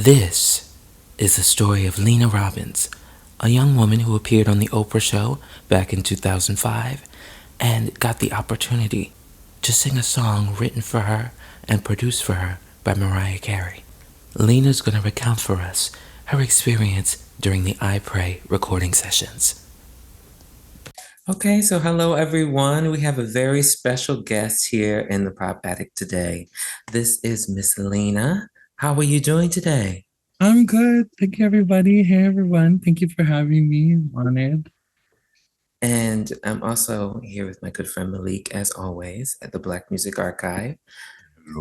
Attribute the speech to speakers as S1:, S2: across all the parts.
S1: This is the story of Lina Robbins, a young woman who appeared on the Oprah show back in 2005 and got the opportunity to sing a song written for her and produced for her by Mariah Carey. Lina's going to recount for us her experience during the I Pray recording sessions. Okay, so hello everyone. We have a very special guest here in the Pop Attic today. This is Miss Lina. How are you doing today?
S2: I'm good. Thank you, everybody. Hey, everyone. Thank you for having me. I'm honored.
S1: And I'm also here with my good friend Malik, as always, at the Black Music Archive.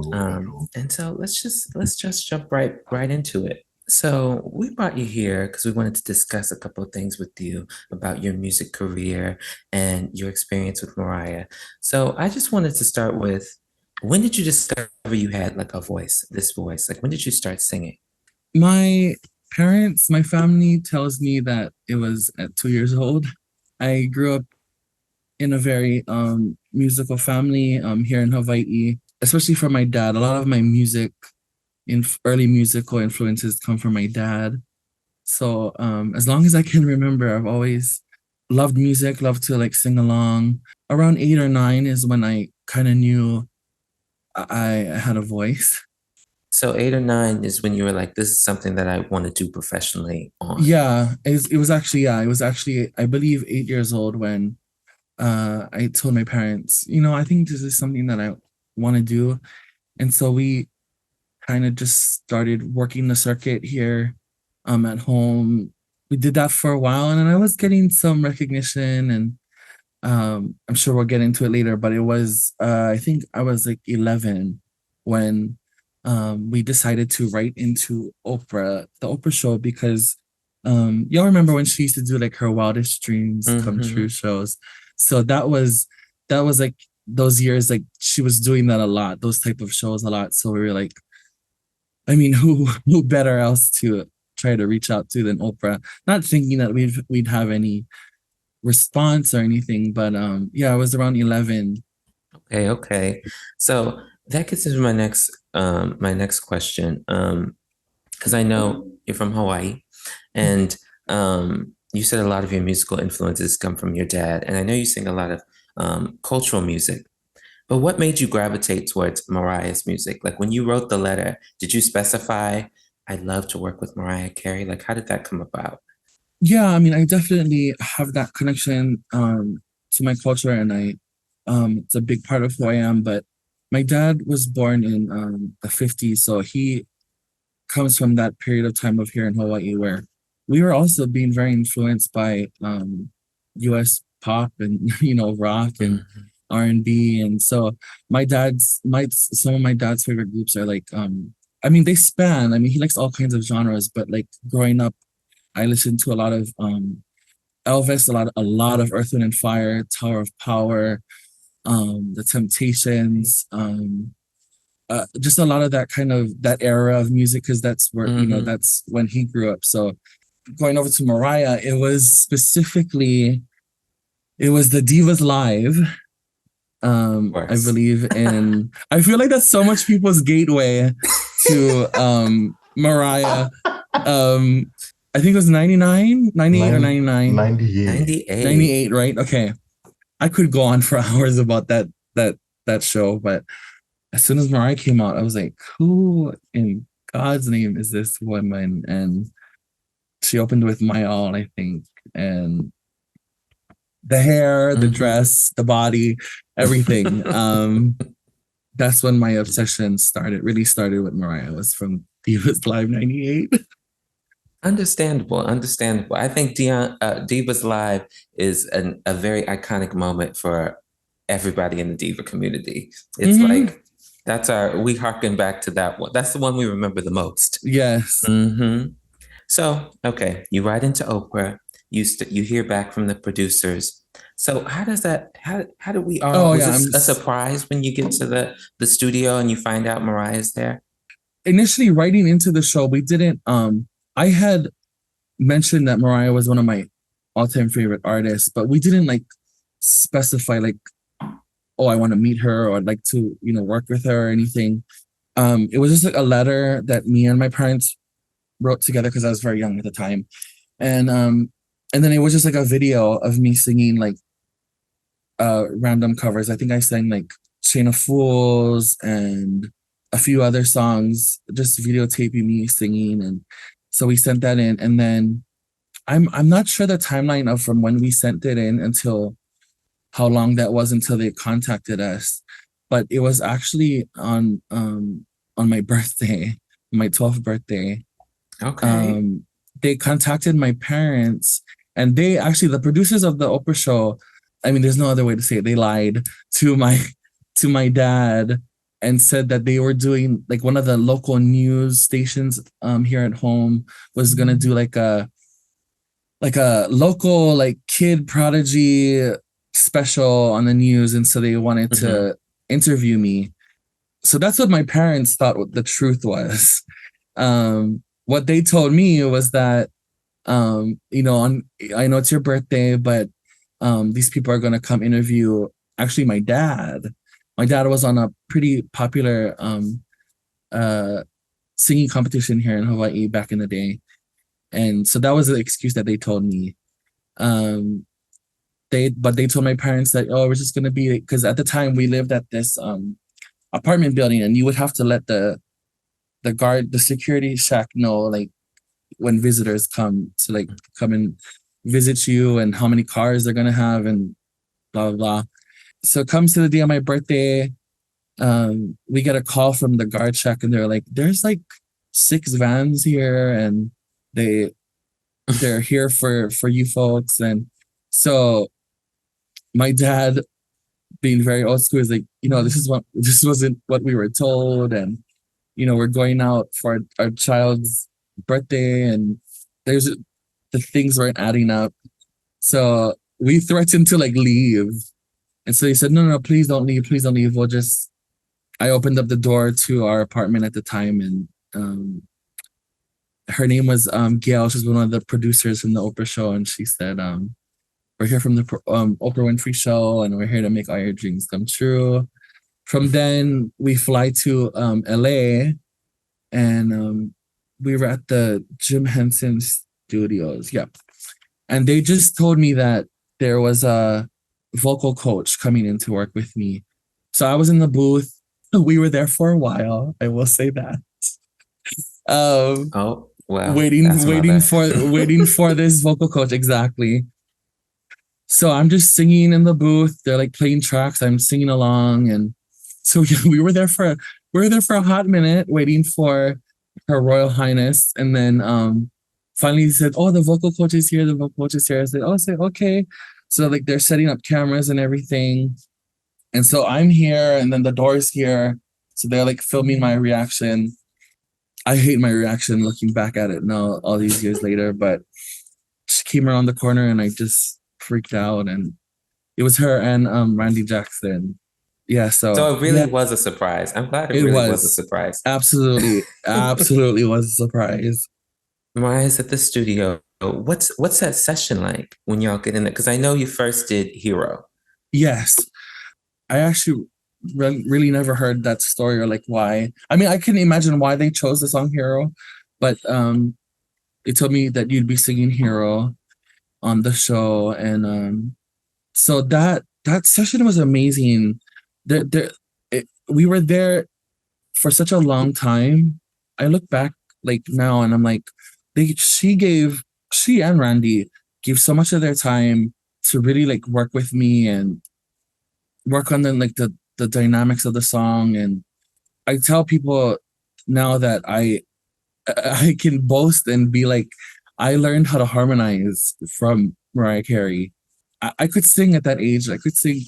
S1: And so let's just jump right into it. So we brought you here because we wanted to discuss a couple of things with you about your music career and your experience with Mariah. So I just wanted to start with, when did you discover you had like a voice, this voice? Like when did you start singing?
S2: My my family tells me that it was at 2 years old. I grew up in a very musical family here in Hawaii, especially for my dad. A lot of my early musical influences come from my dad. So as long as I can remember, I've always loved music, loved to like sing along. Around 8 or 9 is when I kind of knew I had a voice.
S1: So 8 or 9 is when you were like, this is something that I want to do professionally on.
S2: Yeah, it was actually I believe 8 years old when I told my parents, I think this is something that I want to do. And so we kind of just started working the circuit here at home. We did that for a while and then I was getting some recognition and I'm sure we'll get into it later, but it was I think I was like 11 when we decided to write into the Oprah show, because y'all remember when she used to do like her wildest dreams come true shows. So that was like those years, like she was doing that a lot, those type of shows a lot. So we were like, I mean, who better else to try to reach out to than Oprah? Not thinking that we'd have any response or anything, but yeah, I was around 11.
S1: Okay. So that gets into my next question. Because I know you're from Hawaii, and you said a lot of your musical influences come from your dad, and I know you sing a lot of cultural music. But what made you gravitate towards Mariah's music? Like when you wrote the letter, did you specify, I'd love to work with Mariah Carey? Like how did that come about?
S2: Yeah, I mean, I definitely have that connection to my culture, and it's a big part of who I am. But my dad was born in the 50s, so he comes from that period of time of here in Hawaii where we were also being very influenced by US pop and rock and R&B. And so some of my dad's favorite groups are like I mean, they span. I mean, he likes all kinds of genres, but like growing up I listened to a lot of Elvis, a lot of Earth, Wind and Fire, Tower of Power, The Temptations, just a lot of that kind of that era of music, because that's where that's when he grew up. So going over to Mariah, it was the Divas Live. I believe in. I feel like that's so much people's gateway to Mariah. I think it was 99, 98 or 99.
S3: 98.
S2: 98, right? Okay. I could go on for hours about that show, but as soon as Mariah came out, I was like, who in God's name is this woman? And she opened with My All, I think. And the hair, the dress, the body, everything. That's when my obsession really started with Mariah, was from Divas Live 98.
S1: Understandable. I think Divas Live is a very iconic moment for everybody in the diva community. It's like we harken back to that one. That's the one we remember the most.
S2: Yes.
S1: So, okay, you write into Oprah. You hear back from the producers. So how does that? How do we all? Was this a surprise when you get to the studio and you find out Mariah's there?
S2: Initially, writing into the show, we didn't. I had mentioned that Mariah was one of my all-time favorite artists, but we didn't like specify like, oh, I want to meet her or I'd like to work with her or anything. It was just like a letter that me and my parents wrote together because I was very young at the time. And then it was just like a video of me singing like random covers. I think I sang like Chain of Fools and a few other songs, just videotaping me singing. And so we sent that in. And then I'm not sure the timeline of from when we sent it in until how long that was until they contacted us. But it was actually on my birthday, my 12th birthday.
S1: Okay.
S2: um they contacted my parents, and they actually, the producers of the Oprah show, I mean there's no other way to say it, they lied to my to my dad and said that they were doing like one of the local news stations here at home was gonna do like a local like kid prodigy special on the news, and so they wanted
S1: Mm-hmm.
S2: to interview me. So that's what my parents thought what the truth was. What they told me was that on I know it's your birthday, but these people are gonna come interview actually my dad. My dad was on a pretty popular uh singing competition here in Hawaii back in the day. And so that was the excuse that they told me. Um they told my parents that, oh, we're just gonna be, because at the time we lived at this apartment building, and you would have to let the security shack know like when visitors come to like come and visit you and how many cars they're gonna have and blah blah blah. So it comes to the day of my birthday, we get a call from the guard shack, and they're like, there's like 6 vans here, and they they're here for you folks. And so my dad, being very old school, is like, this wasn't what we were told, and we're going out for our child's birthday, and there's the things weren't adding up. So we threatened to like leave. And so he said, no, no, please don't leave. Please don't leave. I opened up the door to our apartment at the time, and her name was Gail. She's one of the producers from the Oprah show. And she said, we're here from the Oprah Winfrey show, and we're here to make all your dreams come true. From then, we fly to LA, and we were at the Jim Henson Studios. Yep. And they just told me that there was a vocal coach coming in to work with me. So I was in the booth. We were there for a while, I will say that. Um,
S1: Oh, well,
S2: waiting,
S1: that's a
S2: waiting
S1: mother.
S2: for waiting for this vocal coach, exactly. So I'm just singing in the booth. They're like playing tracks. I'm singing along, and so yeah, we were there for a hot minute waiting for Her Royal Highness, and then finally he said, "Oh, the vocal coach is here. The vocal coach is here." I said, "Oh," I said, "Okay." So like they're setting up cameras and everything, and so I'm here, and then the door's here, so they're like filming my reaction. I hate my reaction looking back at it now, all these years later, but she came around the corner and I just freaked out, and it was her and Randy Jackson. Yeah, so
S1: So it really
S2: yeah,
S1: was a surprise. I'm glad it
S2: it
S1: really was a
S2: was
S1: surprise.
S2: absolutely, absolutely was a surprise.
S1: Mariah's at the studio. What's that session like when y'all get in there? Because I know you first did Hero.
S2: Yes, I actually really never heard that story, or like why. I mean, I couldn't imagine why they chose the song Hero, but they told me that you'd be singing Hero on the show, and so that session was amazing. There, we were there for such a long time. I look back like now, and I'm like, she and Randy gave so much of their time to really like work with me and work on the dynamics of the song. And I tell people now that I can boast and be like, I learned how to harmonize from Mariah Carey. I could sing at that age. I could sing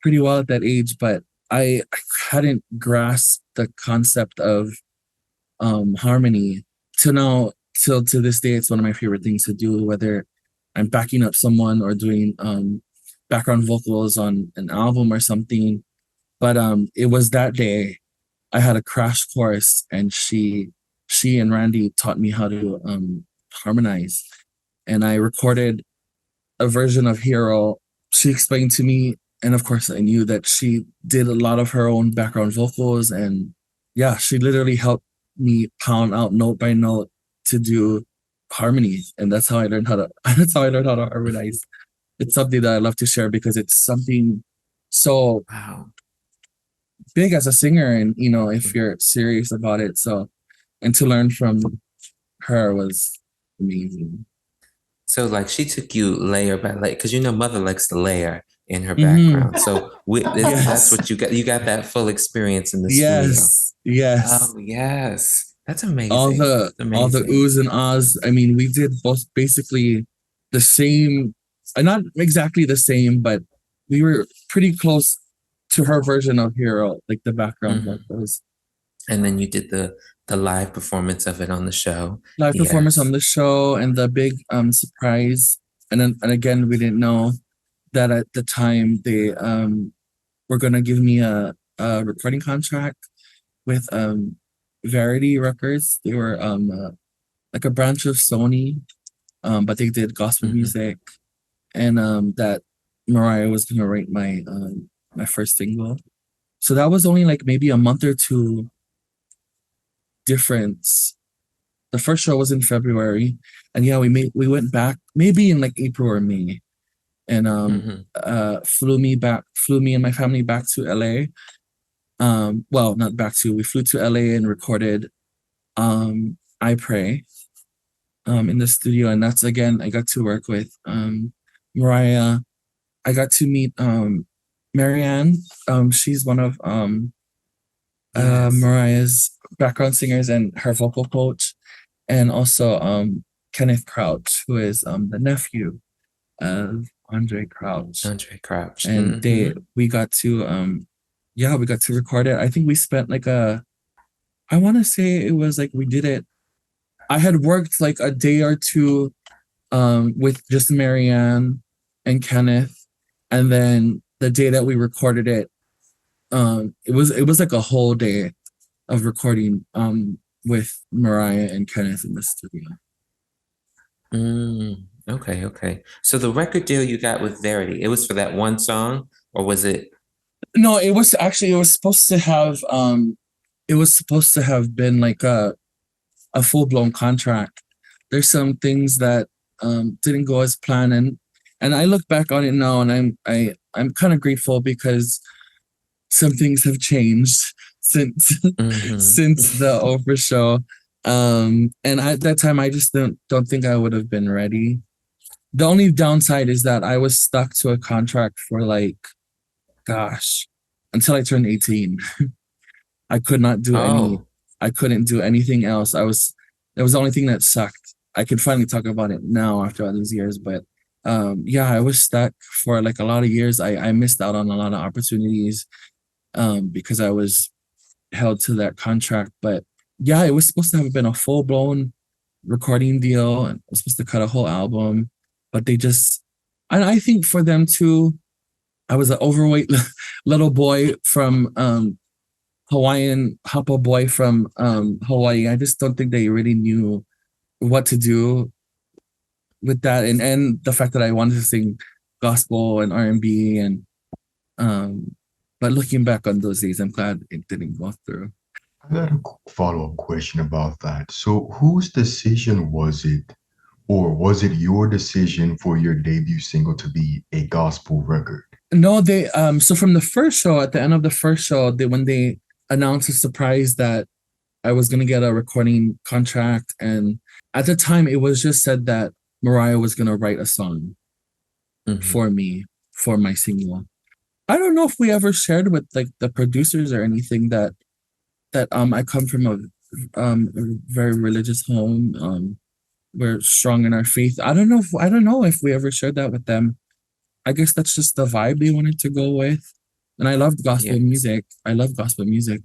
S2: pretty well at that age, but I hadn't grasped the concept of harmony till now. Till to this day, it's one of my favorite things to do. Whether I'm backing up someone or doing background vocals on an album or something. But it was that day I had a crash course, and she and Randy taught me how to harmonize, and I recorded a version of Hero. She explained to me, and of course I knew that she did a lot of her own background vocals, and yeah, she literally helped me pound out note by note to do harmony, and that's how I learned how to. That's how I learned how to harmonize. It's something that I love to share because it's something so
S1: Wow.
S2: big as a singer, and if you're serious about it. So, and to learn from her was amazing.
S1: So like she took you layer by layer because mother likes to layer in her
S2: Mm-hmm.
S1: background. So that's
S2: Yes.
S1: what you got. You got that full experience in the studio.
S2: Yes. Yes.
S1: Oh yes, that's
S2: all
S1: amazing.
S2: the
S1: That's
S2: all the
S1: amazing.
S2: oohs and ahs. I mean, we did both basically the same, not exactly the same, but we were pretty close to her version of Hero, like the background
S1: Hmm.
S2: vocals.
S1: And then you did the live performance of it on the show.
S2: Live performance on
S1: Yes.
S2: the show and the big surprise. And again, we didn't know that at the time they were gonna give me a recording contract with Verity Records. They were like a branch of Sony, but they did gospel
S1: Hmm.
S2: music, and that Mariah was gonna write my first single. So that was only like maybe a month or two difference. The first show was in February, and yeah, we went back maybe in like April or May, and
S1: Hmm.
S2: flew me and my family back to LA. Well, not back to, we flew to LA and recorded I Pray in the studio, and that's again I got to work with Mariah. I got to meet Marianne. She's one of
S1: Yes.
S2: Mariah's background singers and her vocal coach, and also Kenneth Crouch, who is the nephew of Andre Crouch.
S1: Andre Crouch.
S2: And
S1: Hmm.
S2: we got to yeah, we got to record it. I think we spent like I want to say it was like we did it. I had worked like a day or two with just Marianne and Kenneth, and then the day that we recorded it, it was like a whole day of recording with Mariah and Kenneth in the studio.
S1: Okay, okay. So the record deal you got with Verity, it was for that one song, or was it?
S2: No, it was actually, it was supposed to have been like a full blown contract. There's some things that didn't go as planned, and I look back on it now, and I'm kind of grateful because some things have changed since
S1: Hmm.
S2: since the Oprah show. And at that time, I just don't think I would have been ready. The only downside is that I was stuck to a contract for like, gosh, until I turned 18. I could not do any,
S1: Oh,
S2: I couldn't do anything else. That was the only thing that sucked. I can finally talk about it now after all these years, but yeah, I was stuck for like a lot of years. I missed out on a lot of opportunities because I was held to that contract. But yeah, it was supposed to have been a full blown recording deal, and I was supposed to cut a whole album, but they just, and I think for them too, I was an overweight little boy from Hawaiian Hapa boy from Hawaii. I just don't think they really knew what to do with that, and the fact that I wanted to sing gospel and R&B, and um, but looking back on those days, I'm glad it didn't go through.
S3: I got a follow-up question about that. So, whose decision was it, or was it your decision for your debut single to be a gospel record?
S2: No, they so from the first show, at the end of the first show, when they announced a surprise that I was gonna get a recording contract, and at the time it was just said that Mariah was gonna write a song
S1: hmm.
S2: for me for my single. I don't know if we ever shared with like the producers or anything that I come from a very religious home. We're strong in our faith. I don't know if we ever shared that with them. I guess that's just the vibe they wanted to go with. And I loved gospel
S1: Yes.
S2: music. I love gospel music.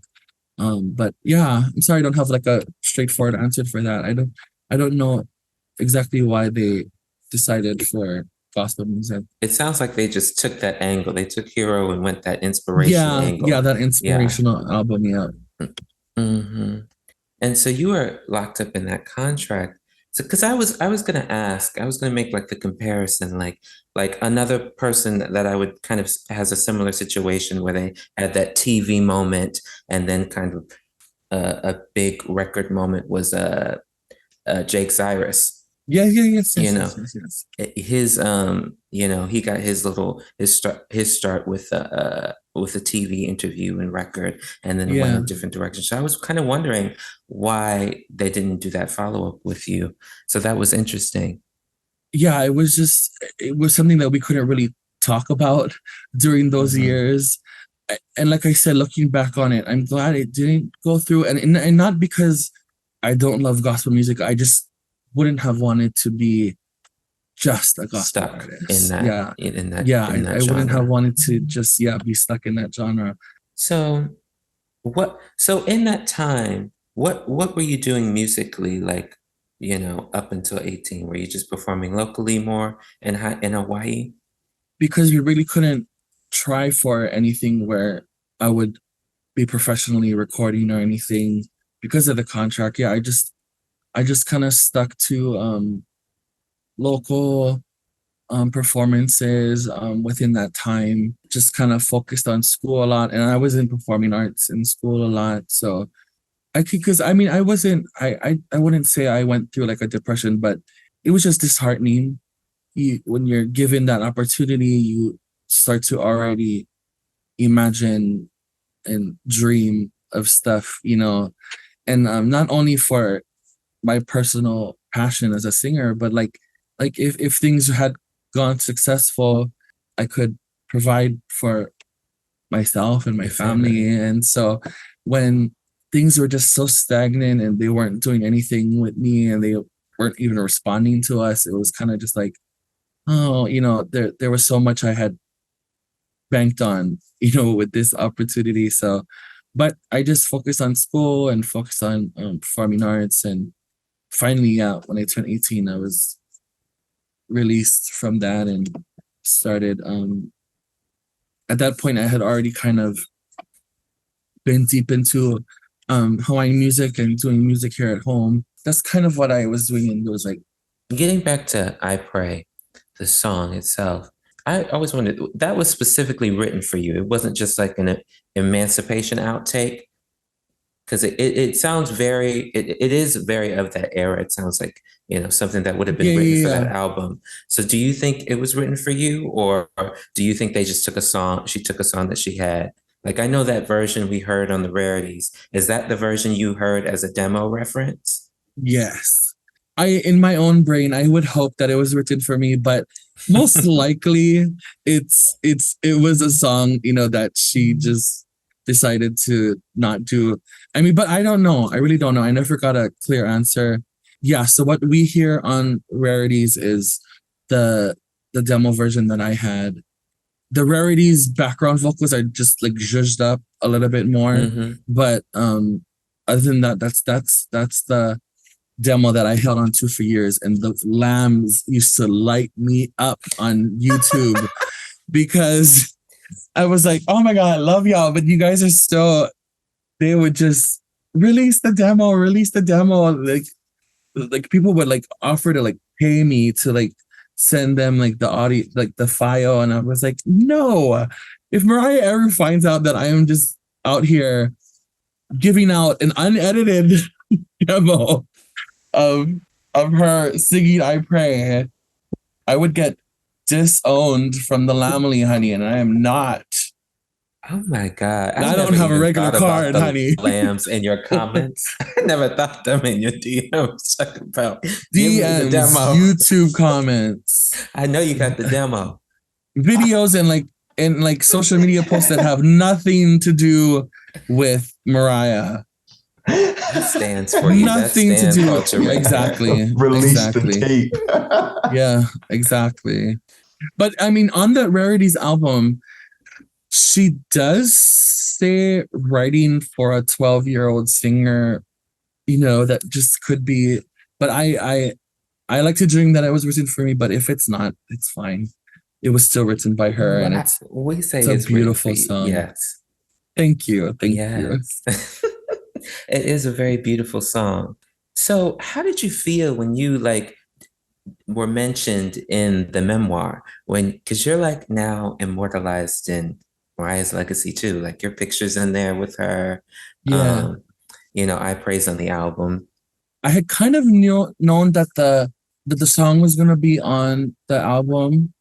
S2: But yeah, I'm sorry I don't have like a straightforward answer for that. I don't know exactly why they decided for gospel music.
S1: It sounds like they just took that angle. They took Hero and went that inspiration
S2: Yeah, yeah,
S1: angle.
S2: that
S1: Yeah.
S2: inspirational album, yeah.
S1: Hmm. And so you were locked up in that contract. So, because I was gonna ask, I was gonna make like the comparison, like another person that I would kind of has a similar situation where they had that TV moment and then kind of a big record moment was Jake Cyrus.
S2: Yeah, yeah, yes,
S1: You
S2: yes,
S1: know,
S2: yes, yes, yes.
S1: his he got his start with a TV interview and record, and then it went
S2: Yeah.
S1: in different directions. So I was kind of wondering why they didn't do that follow up with you. So that was interesting.
S2: Yeah, it was something that we couldn't really talk about during those
S1: Hmm.
S2: years. And like I said, looking back on it, I'm glad it didn't go through. And not because I don't love gospel music. I just wouldn't have wanted to be just a gospel
S1: Stuck in
S2: artist.
S1: that
S2: Yeah.
S1: in that
S2: Yeah.
S1: in
S2: I
S1: that
S2: wouldn't have
S1: genre.
S2: wanted to just, yeah, be stuck in that genre.
S1: So so in that time, what were you doing musically, like, up until 18? Were you just performing locally more in Hawaii?
S2: Because we really couldn't try for anything where I would be professionally recording or anything because of the contract. Yeah, I just kind of stuck to local performances within that time. Just kind of focused on school a lot, and I was in performing arts in school a lot. So I could, because I mean, I wasn't, I wouldn't say I went through like a depression, but it was just disheartening. When you're given that opportunity, you start to already imagine and dream of stuff, and not only for my personal passion as a singer, but like if things had gone successful, I could provide for myself and my
S1: Your
S2: family.
S1: family.
S2: And so when things were just so stagnant and they weren't doing anything with me and they weren't even responding to us, it was kind of just like, oh, there was so much I had banked on, with this opportunity. So, but I just focused on school and focused on performing arts. And finally, yeah, when I turned 18, I was released from that and started. At that point, I had already kind of been deep into Hawaiian music and doing music here at home. That's kind of what I was doing in those like.
S1: Getting back to I Pray, the song itself, I always wondered, that was specifically written for you. It wasn't just like an emancipation outtake, because it sounds it is very of that era. It sounds like, something that would have
S2: Yeah,
S1: been written
S2: yeah,
S1: for
S2: yeah.
S1: that album. So do you think it was written for you, or do you think they just took a song, she took a song that she had? Like, I know that version we heard on the Rarities. Is that the version you heard as a demo reference?
S2: Yes. In my own brain, I would hope that it was written for me, but most likely it was a song, that she just decided to not do. I mean, but I don't know. I really don't know. I never got a clear answer. Yeah, so what we hear on Rarities is the the demo version that I had. The Rarities background vocals are just like zhuzhed up a little bit more,
S1: Mm-hmm.
S2: but other than that, that's the demo that I held on to for years. And the lambs used to light me up on YouTube because I was like, oh my God, I love y'all. But you guys are still, they would just release the demo. Like people would like offer to like pay me to like send them like the audio, like the file. And I was like, no, if Mariah ever finds out that I am just out here giving out an unedited demo of her singing I Pray, I would get disowned from the Lamely, honey, and I am not.
S1: Oh my God. I
S2: I don't
S1: never
S2: have a
S1: even
S2: regular
S1: thought about
S2: card,
S1: the
S2: honey.
S1: lambs in your comments. I never thought them in your DMs. Talk about, give me the
S2: DMs,
S1: demo.
S2: YouTube comments,
S1: I know you got the demo.
S2: videos, and like social media posts that have nothing to do with Mariah.
S1: That stands for you. That
S2: Nothing to
S1: stands
S2: do.
S1: culture
S2: Yeah,
S1: right there.
S2: exactly.
S3: Release the
S2: Exactly.
S3: tape.
S2: Yeah, exactly. But I mean, on the Rarities album, she does say writing for a 12-year-old singer, that just could be. But I like to dream that it was written for me, but if it's not, it's fine. It was still written by her,
S1: Well,
S2: and
S1: we say
S2: it's a
S1: it's written for
S2: beautiful
S1: you.
S2: song.
S1: Yes.
S2: Thank you. Thank you.
S1: Yes. It is a very beautiful song. So, how did you feel when you like were mentioned in the memoir? Because you're like now immortalized in Mariah's legacy too. Like your picture's in there with her.
S2: Yeah.
S1: Um, I praise on the album.
S2: I had kind of known that the song was gonna be on the album.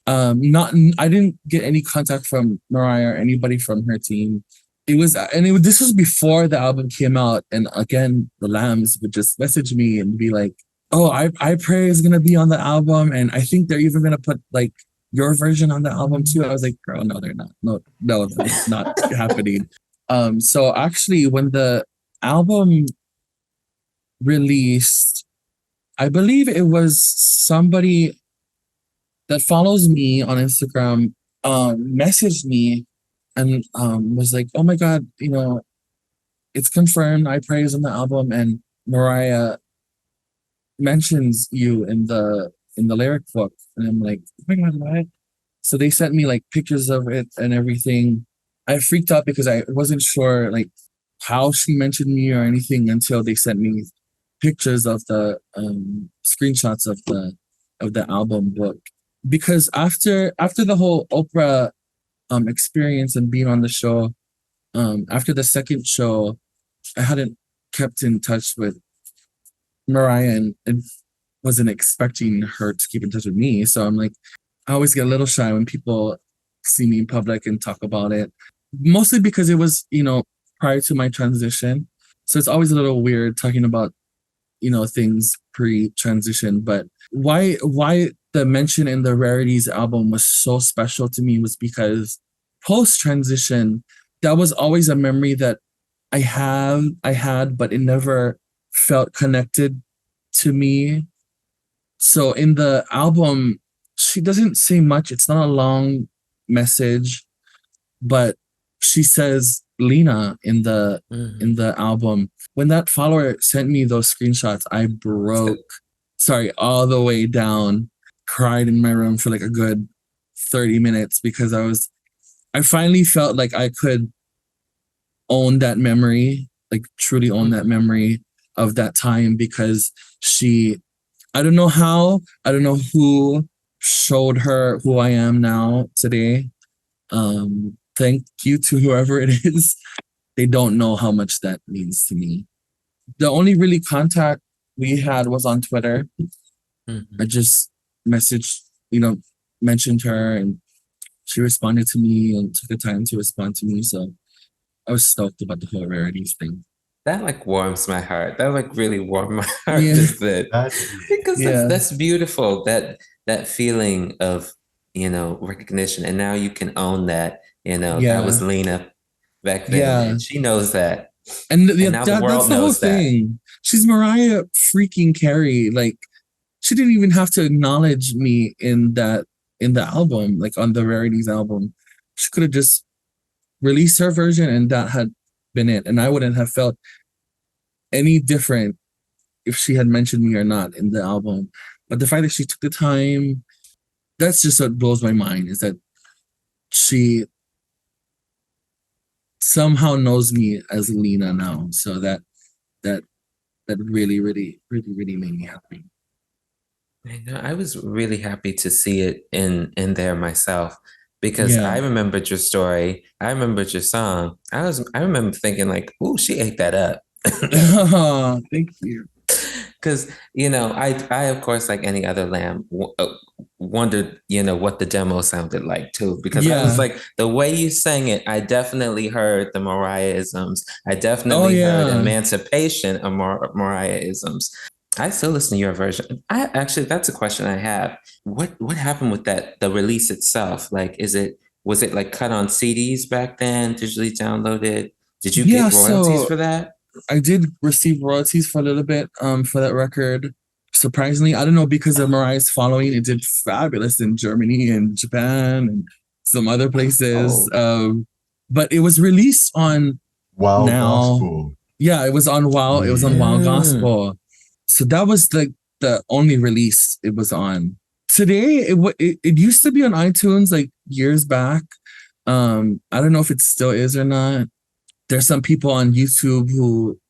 S2: Not I didn't get any contact from Mariah or anybody from her team. This was before the album came out, and again, the Lambs would just message me and be like, "Oh, I pray is gonna be on the album, and I think they're even gonna put like your version on the album too." I was like, "Girl, no, they're not. No, that's not happening." So actually, when the album released, I believe it was somebody that follows me on Instagram messaged me and was like, "Oh my God, it's confirmed. I praise on the album, and Mariah mentions you in the lyric book." And I'm like, "Oh my God, what?" So they sent me like pictures of it and everything. I freaked out because I wasn't sure like how she mentioned me or anything until they sent me pictures of the screenshots of the album book. Because after the whole Oprah experience and being on the show, after the second show, I hadn't kept in touch with Mariah and wasn't expecting her to keep in touch with me. So I'm like, I always get a little shy when people see me in public and talk about it. Mostly because it was, prior to my transition. So it's always a little weird talking about, things pre-transition. But why the mention in the Rarities album was so special to me was because post-transition, that was always a memory that I had, but it never felt connected to me. So in the album, she doesn't say much. It's not a long message, but she says Lina in the album. When that follower sent me those screenshots, I broke, all the way down, cried in my room for like a good 30 minutes because I finally felt like I could own that memory, like truly own that memory of that time because I don't know how, I don't know who showed her who I am now today. Thank you to whoever it is. They don't know how much that means to me. The only really contact we had was on Twitter. I just messaged, mentioned her and she responded to me and took the time to respond to me. So I was stoked about the whole Rarities thing.
S1: That like warms my heart. That like really warmed my heart
S2: Yeah.
S1: just then.
S3: That's
S1: Because
S2: Yeah.
S1: that's beautiful. That feeling of, recognition. And now you can own that, that was Lina back then.
S2: Yeah.
S1: And she knows that.
S2: And
S1: now the world
S2: that's the whole
S1: knows that.
S2: thing. She's Mariah freaking Carey. Like, she didn't even have to acknowledge me in the album, like on the Rarities album. She could have just released her version and that had been it. And I wouldn't have felt any different if she had mentioned me or not in the album. But the fact that she took the time, that's just what blows my mind, is that she somehow knows me as Lina now. So that really, really, really, really made me happy.
S1: I know. I was really happy to see it in there myself because I remembered your story. I remembered your song. I remember thinking like, "Ooh, she ate that up."
S2: Oh, thank you.
S1: Because I of course, like any other lamb, wondered what the demo sounded like too. Because I was like, the way you sang it, I definitely heard the Mariah-isms. I definitely heard Emancipation of Mariah-isms. I still listen to your version. That's a question I have. What happened with that? The release itself, like, was it like cut on CDs back then, digitally downloaded? Did you get royalties for that?
S2: I did receive royalties for a little bit for that record. Surprisingly, I don't know, because of Mariah's following, it did fabulous in Germany and Japan and some other places. But it was released on
S3: Wow
S2: Now.
S3: Gospel.
S2: Yeah, it was on Wow. It was on Wow Gospel. So that was the only release it was on. Today, it used to be on iTunes like years back. I don't know if it still is or not. There's some people on YouTube who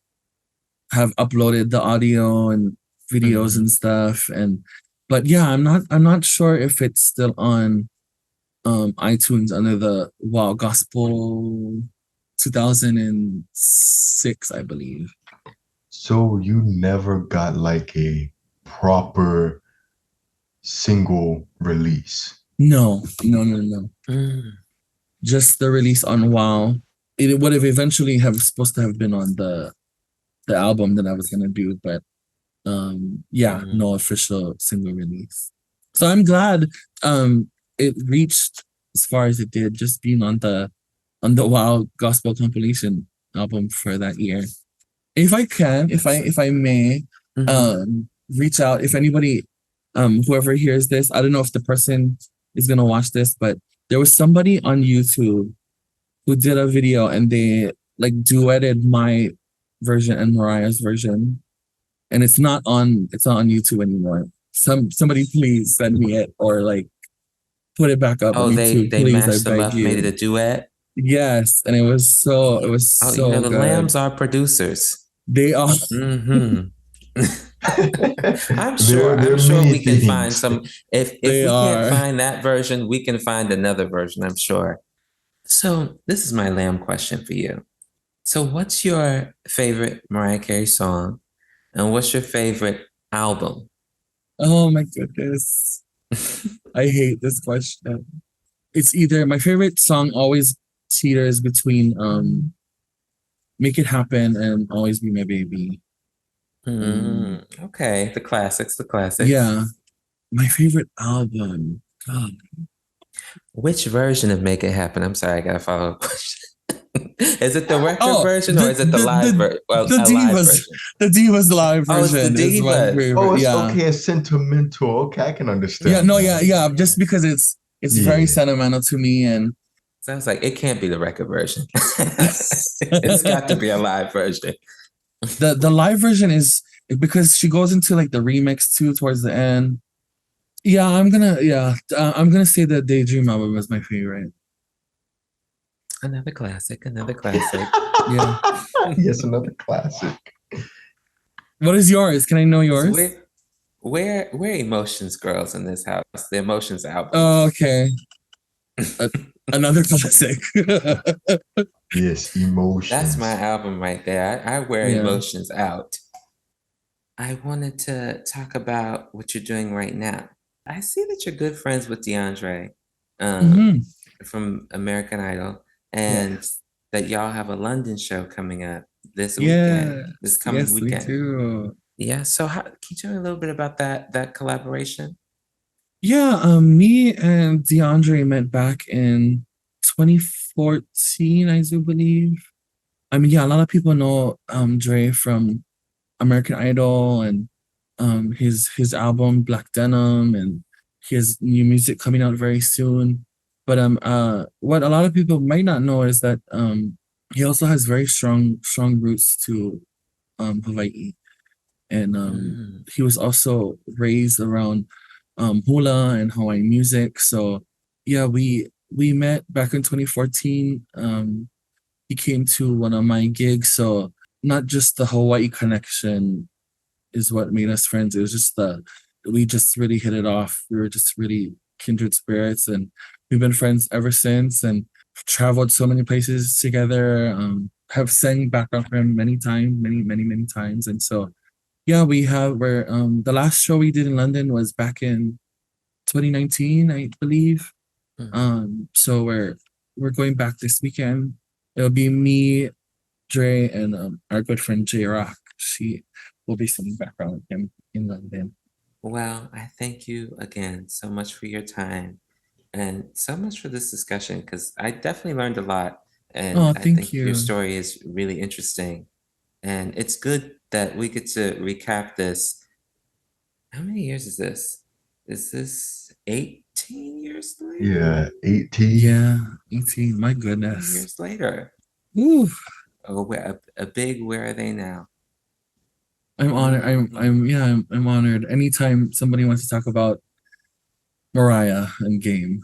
S2: have uploaded the audio and videos and stuff. But yeah, I'm not sure if it's still on iTunes under the Wow Gospel 2006, I believe.
S3: So you never got like a proper single release.
S2: No, no, no, no.
S1: Mm,
S2: Just the release on Wow. It would have eventually have supposed to have been on the album that I was gonna do, but yeah,
S1: mm.
S2: no official single release. So I'm glad it reached as far as it did, just being on the Wow Gospel compilation album for that year. If I can, if I may,
S1: Mhm.
S2: reach out if anybody, whoever hears this, I don't know if the person is gonna watch this, but there was somebody on YouTube who did a video and they like duetted my version and Mariah's version, and it's not on YouTube anymore. Somebody please send me it or like put it back up on
S1: Oh,
S2: YouTube,
S1: they
S2: please. I
S1: mashed them
S2: beg
S1: up, made it
S2: you.
S1: a duet.
S2: Yes, and it was
S1: Oh, you know
S2: so
S1: the
S2: good.
S1: Lambs are producers.
S2: They are.
S1: Hmm.
S3: There
S1: I'm
S3: are
S1: sure
S3: many
S1: we can find
S3: things.
S1: some. If
S2: They
S1: we can't
S2: are.
S1: find that version, we can find another version, I'm sure. So this is my Lamb question for you. So what's your favorite Mariah Carey song, and what's your favorite album?
S2: Oh my goodness. I hate this question. It's either my favorite song always teeters between Make It Happen and Always Be My Baby.
S1: Okay, the classics, the classics.
S2: Yeah, my favorite album. God.
S1: Which version of Make It Happen? I'm sorry, I got a follow up question. Is it the record
S2: Oh,
S1: version or is it the live version? Well,
S2: the
S1: a live
S2: Divas,
S1: version.
S2: the Divas live
S1: Oh, it's the
S2: version is my
S1: Divas.
S3: Oh,
S2: favorite.
S3: it's
S2: Yeah,
S3: okay. It's sentimental. Okay, I can
S2: yeah,
S3: understand
S2: no,
S3: that.
S2: yeah.
S1: Yeah.
S2: Just because it's very
S3: Yeah.
S2: sentimental to me, and
S1: Sounds like it can't be the record version. It's got to be a live version.
S2: the live version is because she goes into like the remix too towards the end. Yeah, I'm gonna say the Daydream album is my favorite.
S1: Another classic, another classic.
S2: Yeah.
S3: Yes, another classic.
S2: What is yours? Can I know
S1: So
S2: yours?
S1: we're emotions girls in this house. The emotions album.
S2: Oh, okay. A- Another classic.
S3: Yes,
S1: That's my
S3: emotions.
S1: album right there. I wear
S2: Yeah.
S1: emotions out. I wanted to talk about what you're doing right now. I see that you're good friends with DeAndre um,
S2: Hmm.
S1: from American Idol, and
S2: Yes.
S1: that y'all have a London show coming up this weekend, this
S2: Yes.
S1: coming
S2: Yes, we
S1: weekend.
S2: do.
S1: Yeah. So, can you tell me a little bit about that collaboration?
S2: Yeah, me and DeAndre met back in 2014, I do believe. I mean, yeah, a lot of people know Dre from American Idol and his album Black Denim, and he has new music coming out very soon. But what a lot of people might not know is that he also has very strong roots to Hawaii, and
S1: Mm.
S2: he was also raised around hula and Hawaiian music. So yeah, we met back in 2014. He came to one of my gigs, so not just the Hawaii connection is what made us friends. It was just we just really hit it off. We were just really kindred spirits, and we've been friends ever since. And traveled so many places together. Have sang background for him many times, many times. And so yeah, we're the last show we did in London was back in 2019, I believe.
S1: Mhm.
S2: So we're going back this weekend. It'll be me, Dre, and our good friend J Rock. She will be singing background with him in London.
S1: Well, I thank you again so much for your time and so much for this discussion because I definitely learned a lot. And
S2: Oh,
S1: I
S2: thank
S1: think your
S2: you.
S1: story is really interesting. And it's good that we get to recap this. How many years is this? Is this 18 years later?
S3: Yeah, 18.
S2: Yeah, 18. My
S1: 18
S2: goodness.
S1: years later.
S2: Ooh,
S1: Oh, a big where are they now?
S2: I'm honored.
S1: Mhm.
S2: I'm honored. Anytime somebody wants to talk about Mariah and game.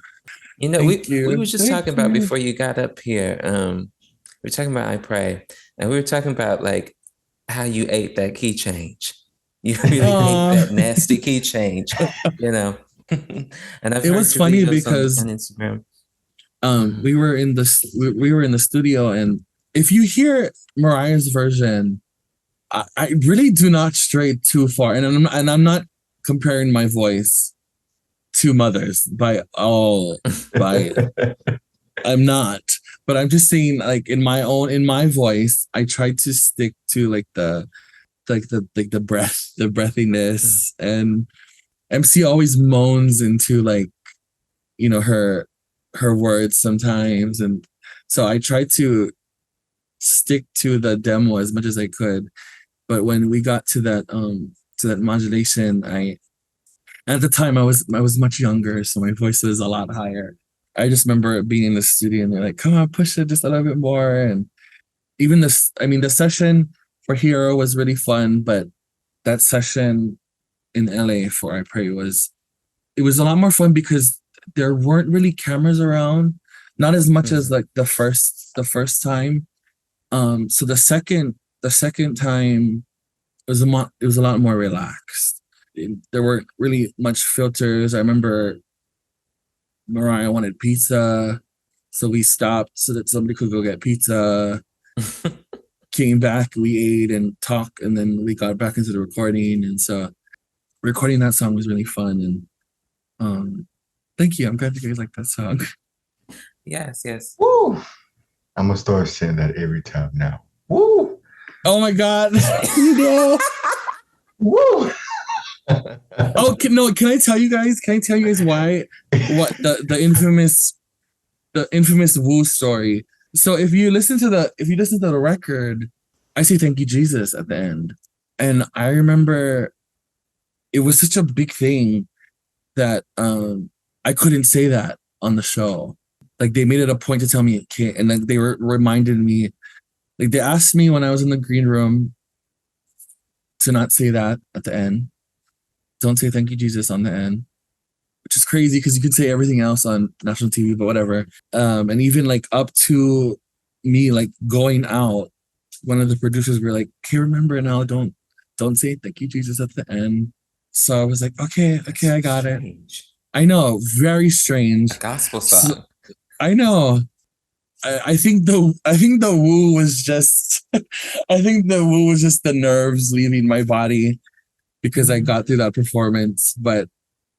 S1: You know,
S2: Thank
S1: we
S2: you.
S1: were just
S2: Thank
S1: talking about
S2: you.
S1: before you got up here. We were talking about I pray, and we were talking about like how you ate that key change. You really ate
S2: Uh
S1: that nasty key change, you know. And I've
S2: it
S1: heard
S2: was
S1: your
S2: funny
S1: videos on
S2: because
S1: Instagram. Mhm.
S2: we were in the studio, and if you hear Mariah's version, I really do not stray too far, and I'm not comparing my voice to mothers by I'm not, but I'm just saying like in my voice, I try to stick to the breath, the breathiness, and MC always moans into like her words sometimes, and so I try to stick to the demo as much as I could. But when we got to that modulation, I at the time I was much younger, so my voice was a lot higher. I just remember being in the studio and they're like, "Come on, push it just a little bit more." And even this, I mean, the session for Hero was really fun, but that session in LA for I Pray it was a lot more fun because there weren't really cameras around, not as much as like the first time. So the second time it was a lot more relaxed. There weren't really much filters. I remember Mariah wanted pizza, so we stopped so that somebody could go get pizza. Came back, we ate and talked, and then we got back into the recording. And so recording that song was really fun. And thank you. I'm glad you guys like that song.
S1: Yes, yes.
S3: Woo! I'm gonna start saying that every time now. Woo!
S2: Oh my God. No.
S3: Woo!
S2: Oh no! Can I tell you guys? Can I tell you guys why? What the infamous Woo story? So if you listen to the record, I say "Thank You Jesus" at the end, and I remember it was such a big thing that I couldn't say that on the show. Like they made it a point to tell me it can't, and then they reminded me. Like they asked me when I was in the green room to not say that at the end. Don't say "Thank You Jesus" on the end, which is crazy because you can say everything else on national TV, but whatever. And even like up to me like going out, one of the producers were like, "Okay, remember now, don't say "Thank You Jesus" at the end." So I was like, okay, I got it. I know, very strange.
S1: A gospel song.
S2: So, I know. I think the woo was just I think the woo was just the nerves leaving my body because I got through that performance. But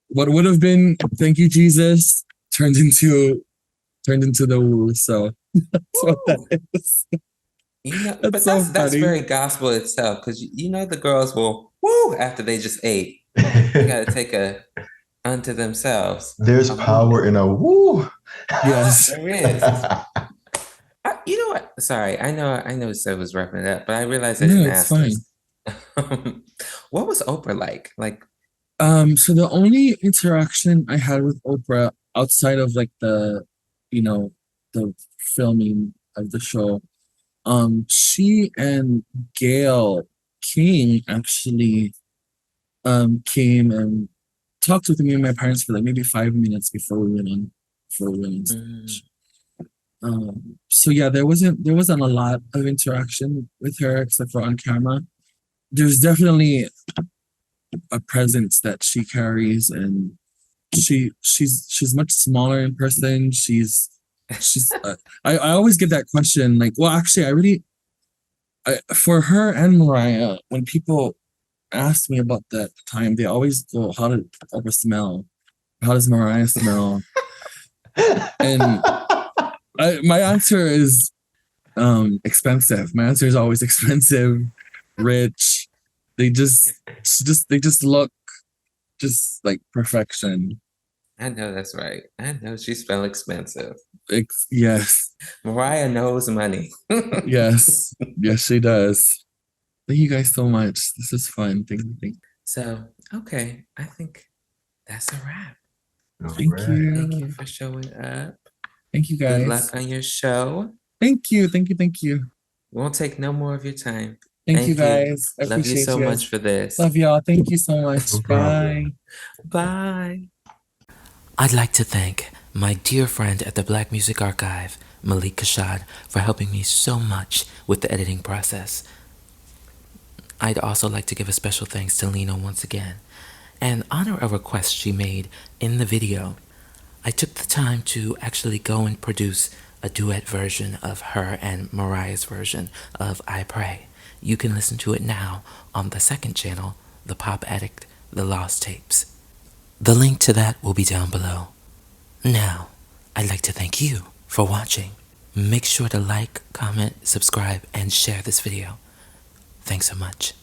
S2: what would have been "Thank You Jesus" turned into the woo. So that's what that is.
S1: But that's very gospel itself, because the girls will woo after they just ate. You gotta take a unto themselves.
S3: There's power in a woo.
S2: Yes.
S1: There is. You know what? Sorry, I know Seb was wrapping it up, but I realized I didn't ask
S2: fine.
S1: this. What was Oprah like?
S2: So the only interaction I had with Oprah outside of like the filming of the show, she and Gail King actually came and talked with me and my parents for like maybe 5 minutes before we went on stage. So yeah, there wasn't a lot of interaction with her except for on camera. There's definitely a presence that she carries, and she's much smaller in person. She's I always get that question like, well, actually, for her and Mariah, when people ask me about that time, they always go, "How did Oprah smell? How does Mariah smell?" And my answer is expensive. My answer is always expensive, rich. They just look just like perfection.
S1: I know that's right. I know she smell expensive.
S2: Yes.
S1: Mariah knows money.
S2: Yes, she does. Thank you guys so much. This is fun. Thank you.
S1: So, okay, I think that's a wrap.
S2: Thank you.
S1: Thank you for showing up.
S2: Thank you, guys.
S1: Good luck on your show.
S2: Thank you.
S1: Won't take no more of your time.
S2: Thank you, guys. I
S1: Love you
S2: appreciate
S1: so much for this.
S2: Love y'all. Thank you so much.
S3: No
S2: Bye.
S1: Bye. I'd like to thank my dear friend at the Black Music Archive, Malik Kashad, for helping me so much with the editing process. I'd also like to give a special thanks to Lina once again and honor a request she made in the video. I took the time to actually go and produce a duet version of her and Mariah's version of I Pray. you can listen to it now on the second channel, The Pop Addict, The Lost Tapes. The link to that will be down below. Now, I'd like to thank you for watching. Make sure to like, comment, subscribe, and share this video. Thanks so much.